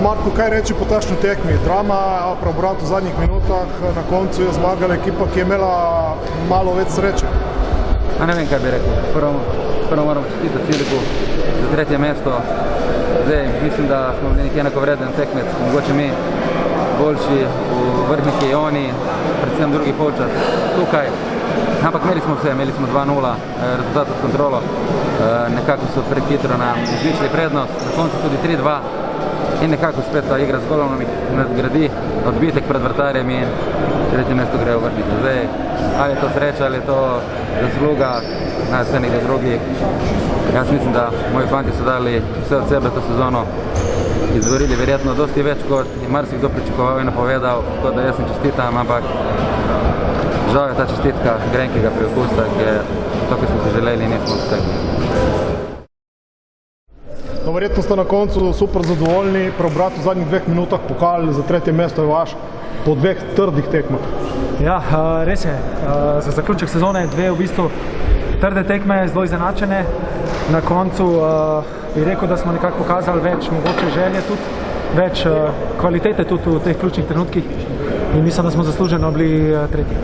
Marko, kaj reči po takšni tekmi? Drama, preobrat v zadnjih minutah, na koncu je zmagala ekipa, ki je imela malo več sreče. Ne vem, kaj bi rekel. Prvo moramo čestitati Filipu za tretje mesto. Zdaj, mislim, da smo bili nekje enakovreden tekmec, mogoče mi boljši v vrhniki oni, predvsem drugi polčas tukaj. Ampak imeli smo vse, imeli smo 2-0 rezultat s kontrolo. Nekako so prehitro nam izničili prednost, na koncu tudi 3-2 in nekako spet ta igra z golom nam jih nadgradi, odbitek pred vrtarjem in tretje mesto gre v vrhnike. Zdaj, ali je to sreča, ali je to zasluga, vse nekaj drugi. Jaz mislim, da moji fanti so dali vse od sebe to sezono, izvorili verjetno dosti več, kot je marsikdo pričakoval in napovedal, tako da jaz sem čestitam, ampak žal je ta čestitka grenkega priokusa, ker to, kar smo si želeli, nismo uspeli. No, verjetno ste na koncu super zadovoljni, preobrat v zadnjih 2 minutah pokal za tretje mesto je vaš po 2 trdih tekmah. Ja, res je. Za zaključek sezone 2 v bistvu trde tekme, zelo izenačene. Na koncu bi rekel, da smo nekako pokazali več mogoče želje tudi, več kvalitete tudi v teh ključnih trenutkih in mislim, da smo zasluženo bili tretji.